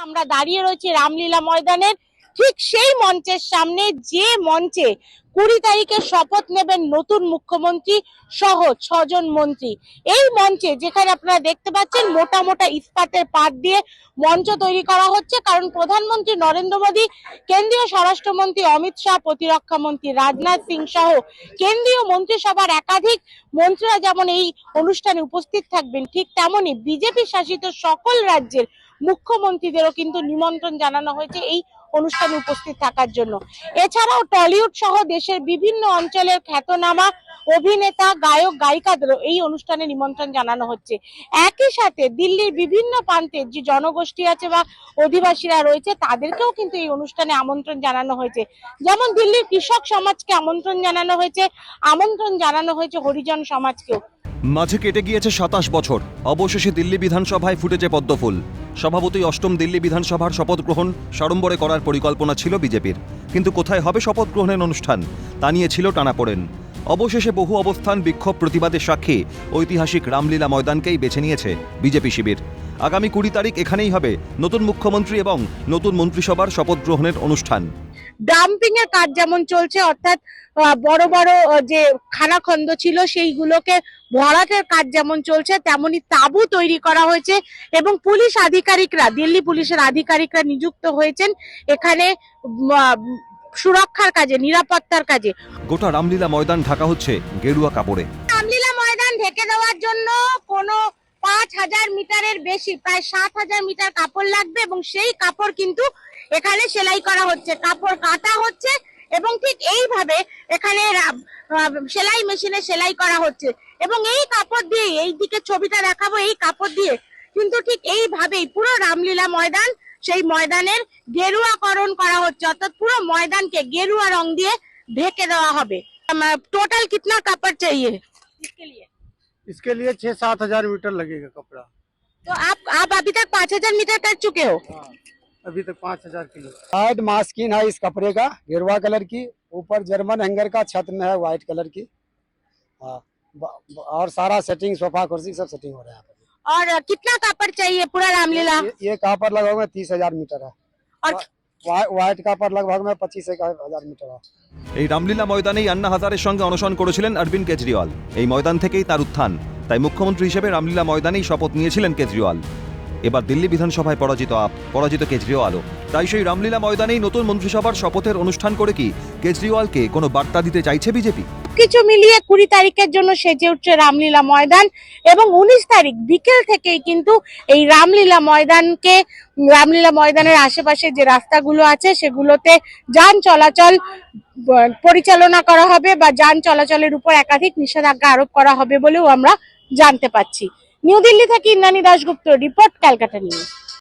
আমরা দাঁড়িয়ে রয়েছি রামলীলা ময়দানের ঠিক সেই মঞ্চের সামনে, যে মঞ্চে 20 তারিখে শপথ নেবেন নতুন মুখ্যমন্ত্রী সহ 6 জন মন্ত্রী। এই মঞ্চে যেখানে আপনারা দেখতে পাচ্ছেন মোটা মোটা ইস্পাতের পাত দিয়ে মঞ্চ তৈরি করা হচ্ছে, কারণ প্রধানমন্ত্রী নরেন্দ্র মোদী, কেন্দ্রীয় স্বরাষ্ট্রমন্ত্রী অমিত শাহ, প্রতিরক্ষা মন্ত্রী রাজনাথ সিং সহ কেন্দ্রীয় মন্ত্রিসভার একাধিক মন্ত্রীরা যেমন এই অনুষ্ঠানে উপস্থিত থাকবেন, ঠিক তেমনই বিজেপি শাসিত সকল রাজ্যের মুখ্যমন্ত্রীদেরও কিন্তু নিমন্ত্রণ জানানো হয়েছে এই অনুষ্ঠানে উপস্থিত থাকার জন্য। এছাড়াও টলিউড সহ দেশের বিভিন্ন অঞ্চলের খ্যাতনামা অভিনেতা, গায়ক, গায়িকাদেরও এই অনুষ্ঠানে নিমন্ত্রণ জানানো হচ্ছে। একই সাথে দিল্লির বিভিন্ন প্রান্তের যে জনগোষ্ঠী আছে বা অধিবাসীরা রয়েছে তাদেরকেও কিন্তু এই অনুষ্ঠানে আমন্ত্রণ জানানো হয়েছে। যেমন দিল্লির কৃষক সমাজকে আমন্ত্রণ জানানো হয়েছে হরিজন সমাজকেও। মাঝে কেটে গিয়েছে 27 বছর, অবশেষে দিল্লি বিধানসভায় ফুটেছে পদ্মফুল। স্বভাবতই অষ্টম দিল্লি বিধানসভার শপথ গ্রহণ সাড়ম্বরে করার পরিকল্পনা ছিল বিজেপির, কিন্তু কোথায় হবে শপথ গ্রহণের অনুষ্ঠান তা নিয়ে ছিল টানাপোড়েন। অবশেষে বহু অবস্থান, বিক্ষোভ, প্রতিবাদের সাক্ষী ঐতিহাসিক রামলীলা ময়দানকেই বেছে নিয়েছে বিজেপি শিবির। আগামী 20 তারিখ এখানেই হবে নতুন মুখ্যমন্ত্রী এবং নতুন মন্ত্রিসভার শপথ গ্রহণের অনুষ্ঠান। ডাম্পিং এর কাজ যেমন চলছে, অর্থাৎ বড় বড় যে খানাখন্দ ছিল সেইগুলোকে ভরাটের কাজ যেমন চলছে, তেমনি তাঁবু তৈরি করা হয়েছে এবং পুলিশ আধিকারিকরা, দিল্লি পুলিশের আধিকারিকরা নিযুক্ত হয়েছেন এখানে সুরক্ষার কাজে, নিরাপত্তার কাজে। গোটা রামলীলা ময়দান ঢাকা হচ্ছে গেরুয়া কাপড়ে। রামলীলা ময়দান ঢেকে দেওয়ার জন্য কোনো 5000 মিটারের বেশি, প্রায় 7000 মিটার কাপড় লাগবে এবং সেই কাপড় কিন্তু এখানে সেলাই করা হচ্ছে, কাপড় কাটা হচ্ছে এবং ঠিক এইভাবে এখানে সেলাই মেশিনে সেলাই করা হচ্ছে এবং এই কাপড় দিয়ে, এই দিকে ছবিটা দেখাবো, এই কাপড় দিয়ে কিন্তু ঠিক এইভাবেই পুরো রামলীলা ময়দান, সেই ময়দানের গেরুয়াকরণ করা হচ্ছে, অর্থাৎ পুরো ময়দানকে গেরুয়া রং দিয়ে ঢেকে দেওয়া হবে। টোটাল कितना কাপড় चाहिए इसके लिए 6-7 हजार मीटर लगेगा कपड़ा। तो आप अभी तक 5000 मीटर कर चुके हो? हाँ, अभी तक 5000 किलो। साइड मास्किन है इस कपड़े का गेरुआ कलर की, ऊपर जर्मन हैंगर का छत में है व्हाइट कलर की। हाँ, और सारा सेटिंग, सोफा कुर्सी सब सेटिंग हो रहा है। और कितना कापड़ चाहिए पूरा रामलीला? ये कापड़ लगभग में 30,000 मीटर है और व्हाइट कापड़ लगभग में 25,000 मीटर है। এই রামলীলা ময়দানেই আন্না হাজারের সঙ্গে অনশন করেছিলেন অরবিন্দ কেজরিওয়াল। এই ময়দান থেকেই তার উত্থান, তাই মুখ্যমন্ত্রী হিসেবে রামলীলা ময়দানেই শপথ নিয়েছিলেন কেজরিওয়াল। এবার দিল্লি বিধানসভায় পরাজিত কেজরিওয়ালও, তাই সেই রামলীলা ময়দানেই নতুন মন্ত্রিসভার শপথের অনুষ্ঠান করে কি কেজরিওয়ালকে কোনো বার্তা দিতে চাইছে বিজেপি? কিছু মিলিয়ে 20 তারিখের জন্য সেজে উঠছে রামলীলা ময়দান এবং 19 তারিখ বিকেল থেকেই কিন্তু এই রামলীলা ময়দানের আশেপাশে যে রাস্তাগুলো আছে সেগুলোতে যান চলাচল পরিচালনা করা হবে বা যান চলাচলের উপর একাধিক নিষেধাজ্ঞা আরোপ করা হবে বলেও আমরা জানতে পাচ্ছি। নিউ দিল্লি থেকে ইন্দ্রাণী দাশগুপ্ত রিপোর্ট, ক্যালকাটা নিউজ।